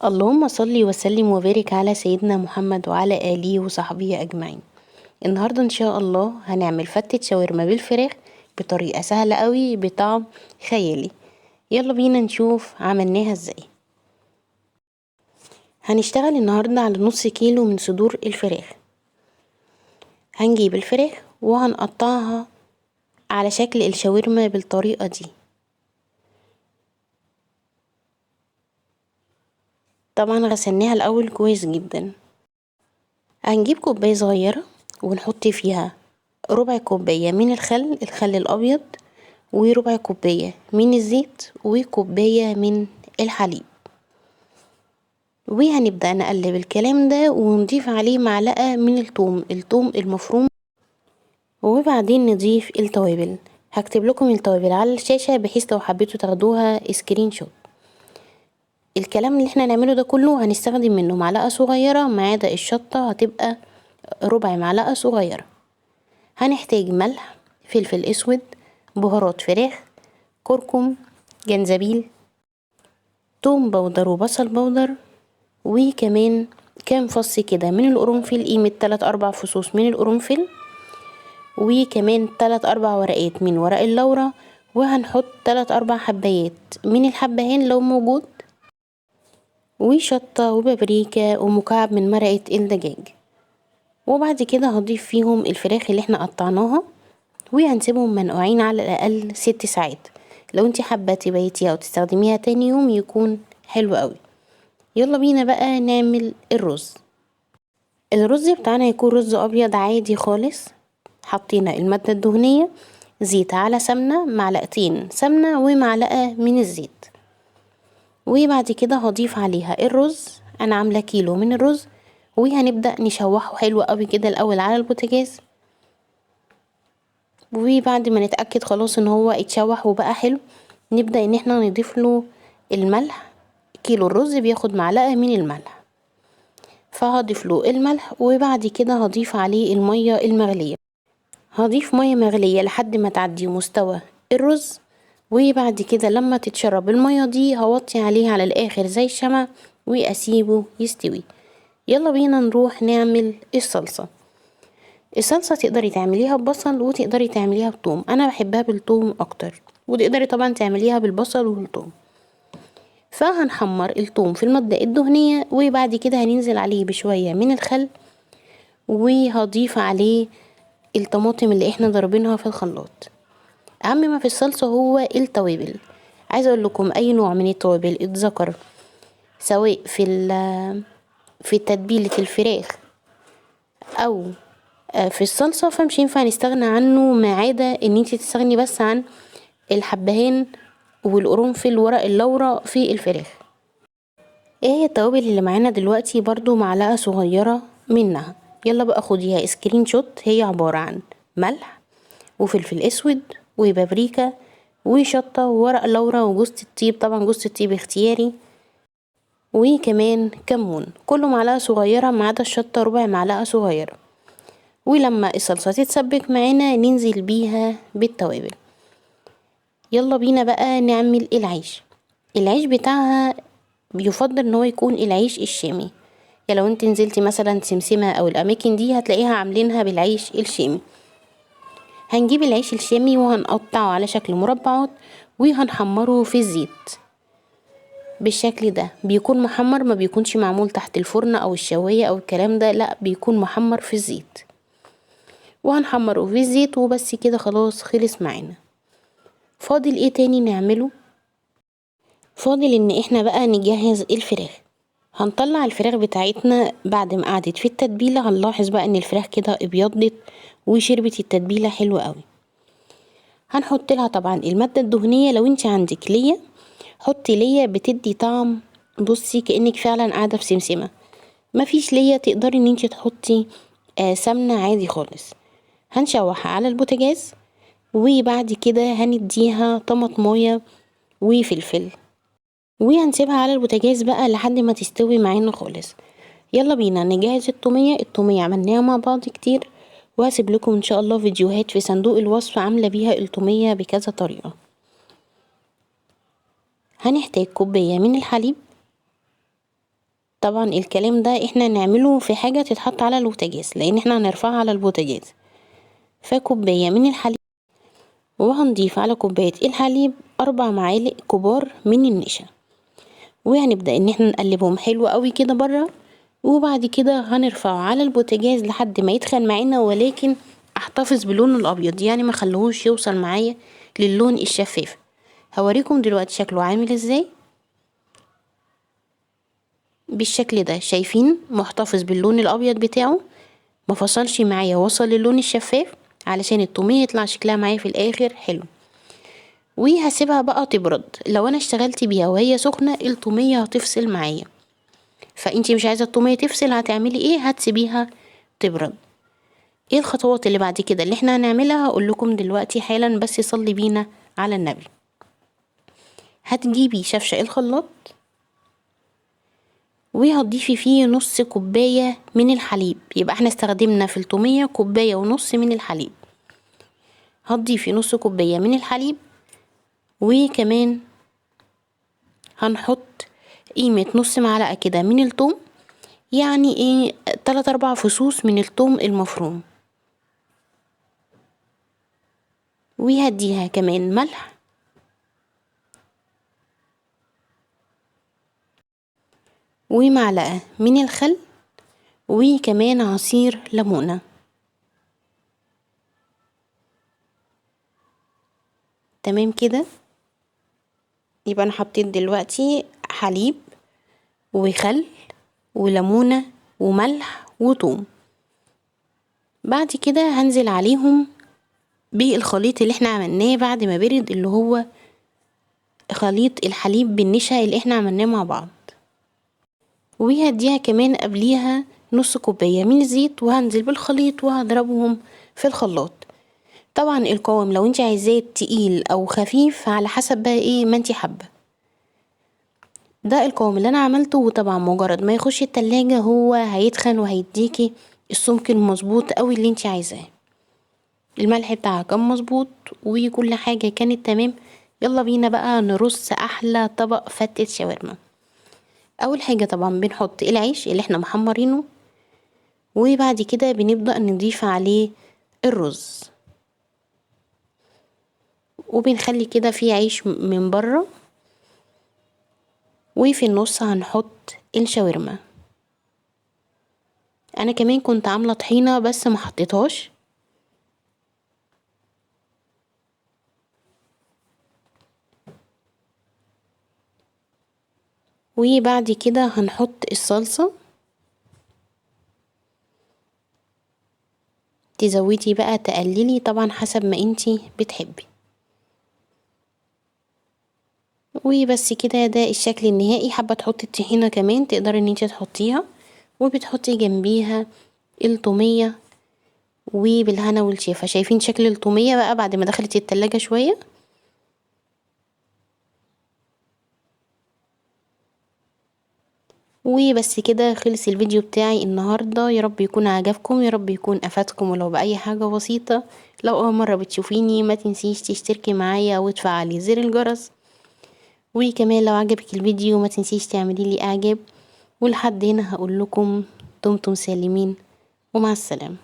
اللهم صل وسلم وبارك على سيدنا محمد وعلى آله وصحبه أجمعين. النهاردة إن شاء الله هنعمل فتة شاورما بالفراخ بطريقة سهلة قوي بطعم خيالي. يلا بينا نشوف عملناها ازاي. هنشتغل النهاردة على نص كيلو من صدور الفراخ. هنجيب الفراخ وهنقطعها على شكل الشاورما بالطريقة دي. طبعا غسلناها الأول كويس جدا. هنجيب كوباية صغيرة ونحط فيها ربع كوباية من الخل الأبيض، وربع كوباية من الزيت، وكوباية من الحليب. وهنبدأ نقلب الكلام ده ونضيف عليه معلقة من الثوم المفروم، وبعدين نضيف التوابل. هكتب لكم التوابل على الشاشة بحيث لو حبيتوا تاخدوها سكرين شوت. الكلام اللي احنا نعمله ده كله هنستخدم منه معلقة صغيرة، ما عدا الشطة هتبقى ربع معلقة صغيرة. هنحتاج ملح، فلفل اسود، بهارات فراخ، كركم، جنزبيل، توم بودر وبصل بودر، وكمان كام فص كده من القرنفل، قيمة 3-4 فصوص من القرنفل، وكمان 3-4 ورقات من ورق اللورة، وهنحط 3-4 حبايات من الحبهان لو موجود، وشطة وبابريكا ومكعب من مرقة الدجاج. وبعد كده هضيف فيهم الفراخ اللي احنا قطعناها، وهنسيبهم منقوعين على الأقل 6 ساعات. لو انتي حابة تبيتيها وتستخدميها تاني يوم يكون حلو قوي. يلا بينا بقى نعمل الرز. الرز بتاعنا هيكون رز ابيض عادي خالص. حطينا المادة الدهنية، زيت على سمنة، معلقتين سمنة ومعلقة من الزيت. وبعد كده هضيف عليها الرز. انا عاملة كيلو من الرز، وهنبدأ نشوحه حلو قوي كده الاول على البوتاجاز. وبعد ما نتأكد خلاص ان هو اتشوح وبقى حلو، نبدأ ان احنا نضيف له الملح. كيلو الرز بياخد معلقة من الملح، فهضيف له الملح. وبعد كده هضيف عليه المية المغلية. هضيف مية مغلية لحد ما تعدي مستوى الرز. وبعد كده لما تتشرب المية دي هوطي عليه على الاخر زي الشمع واسيبه يستوي. يلا بينا نروح نعمل الصلصة. الصلصة تقدري تعمليها ببصل وتقدري تعمليها بثوم، انا بحبها بالثوم اكتر، وتقدري طبعا تعمليها بالبصل والثوم. فهنحمر الثوم في المادة الدهنية، وبعد كده هننزل عليه بشوية من الخل، وهضيف عليه الطماطم اللي احنا ضربينها في الخلاط. اهم ما في الصلصة هو التوابل. عايزة اقول لكم اي نوع من التوابل اتذكر سواء في تتبيلة الفراخ او في الصلصة فمش ينفع نستغنى عنه، ما عدا ان انتي تستغني بس عن الحبهان والقرنفل ورق اللورة في الفراخ. ايه هي التوابل اللي معانا دلوقتي؟ برضو معلقة صغيرة منها. يلا بقى خديها سكرين شوت. هي عبارة عن ملح وفلفل اسود وبابريكا وشطة وورق لورا وجوز الطيب، طبعا جوز الطيب اختياري، وكمان كمون، كله معلقة صغيرة ما عدا الشطة ربع معلقة صغيرة. ولما الصلصة تتسبك معانا ننزل بيها بالتوابل. يلا بينا بقى نعمل العيش. العيش بتاعها بيفضل ان هو يكون العيش الشامي. لو انت نزلتي مثلا سمسمة او الاماكن دي هتلاقيها عاملينها بالعيش الشامي. هنجيب العيش الشامي وهنقطعه على شكل مربعات، وهنحمره في الزيت بالشكل ده. بيكون محمر، ما بيكونش معمول تحت الفرن او الشواية او الكلام ده، لا بيكون محمر في الزيت. وهنحمره في الزيت وبس كده، خلاص خلص معانا. فاضل ايه تاني نعمله؟ فاضل ان احنا بقى نجهز الفراخ. هنطلع الفراخ بتاعتنا بعد ما قعدت في التتبيلة. هنلاحظ بقى ان الفراخ كده ابيضت وشربت التتبيلة حلوة قوي. هنحط لها طبعا المادة الدهنية. لو انت عندك ليا حطي ليا، بتدي طعم بصي كأنك فعلا قاعدة في سمسمة. مفيش ليا تقدري ان انت تحطي سمنة عادي خالص. هنشوحها على البوتاجاز، وبعد كده هنديها طماطمايه وفلفل، وهنسيبها على البوتاجاز بقى لحد ما تستوي معانا خالص. يلا بينا نجهز التومية عملناها مع بعض كتير، وهسيب لكم ان شاء الله فيديوهات في صندوق الوصف عاملة بيها التومية بكذا طريقة. هنحتاج كوباية من الحليب، طبعا الكلام ده احنا نعمله في حاجة تتحط على البوتاجاز، لان احنا هنرفعها على البوتاجاز. فكوباية من الحليب، وهنضيف على كوباية الحليب 4 معالق كبار من النشا، وهنبدأ ان احنا نقلبهم حلو قوي كده بره. وبعد كده هنرفعه على البوتاجاز لحد ما يتخن معانا، ولكن احتفظ بلونه الابيض، يعني ما خلوهوش يوصل معايا للون الشفاف. هوريكم دلوقتي شكله عامل ازاي. بالشكل ده، شايفين محتفظ باللون الابيض بتاعه، ما فصلش معايا، وصل للون الشفاف علشان التومية يطلع شكلها معايا في الاخر حلو. وهسيبها بقى تبرد. لو انا اشتغلت بيها وهي سخنة التومية هتفصل معايا، فانتي مش عايزة التومية تفصل، هتعملي ايه؟ هتسيبيها تبرد. ايه الخطوات اللي بعد كده اللي احنا هنعملها؟ هقول لكم دلوقتي حالا، بس صلي بينا على النبي. هتجيبي شفشق الخلاط، وهتضيفي فيه نص كوباية من الحليب، يبقى احنا استخدمنا في التومية كوباية ونص من الحليب. هتضيفي نص كوباية من الحليب، وكمان هنحط قيمة نص معلقة كده من التوم، يعني ايه 3-4 فصوص من التوم المفروم. وهديها كمان ملح، ومعلقة من الخل، وكمان عصير ليمونة. تمام كده. يبقى انا حطيت دلوقتي حليب وخل وليمونة وملح وثوم. بعد كده هنزل عليهم بالخليط اللي احنا عملناه بعد ما برد، اللي هو خليط الحليب بالنشا اللي احنا عملناه مع بعض. وهديها كمان قبليها نص كوباية من الزيت، وهنزل بالخليط وهضربهم في الخلاط. طبعا القوام لو انت عايزاه تقيل او خفيف على حسب بقى ايه ما انت حابة. ده القوام اللي انا عملته، وطبعا مجرد ما يخش التلاجة هو هيتخن وهيديكي السمك المظبوط قوي اللي انت عايزاه. الملح بتاعها كان مظبوط وكل حاجة كانت تمام. يلا بينا بقى نرص احلى طبق فتة شاورما. اول حاجة طبعا بنحط العيش اللي احنا محمرينه، وبعد كده بنبدأ نضيف عليه الرز، وبنخلي كده فيه عيش من بره، وفي النص هنحط الشاورما. انا كمان كنت عاملة طحينة بس ما حطيتهاش. وبعد كده هنحط الصلصة، تزودي بقى تقللي طبعا حسب ما انتي بتحبي. وبس كده، ده الشكل النهائي. حابة تحطي الطحينة كمان تقدري ان انتي تحطيها، وبتحطي جنبيها الطومية، وبالهنا والشفا. شايفين شكل الطومية بقى بعد ما دخلت التلاجة شوية؟ وبس كده خلص الفيديو بتاعي النهاردة. يا رب يكون عجبكم، يا رب يكون افادكم ولو بأي حاجة بسيطة. لو اول مرة بتشوفيني ما تنسيش تشتركي معايا وتفعلي زر الجرس، وكمان لو عجبك الفيديو ما تنسيش تعملي لي اعجاب. ولحد هنا هقول لكم دمتم سالمين ومع السلامة.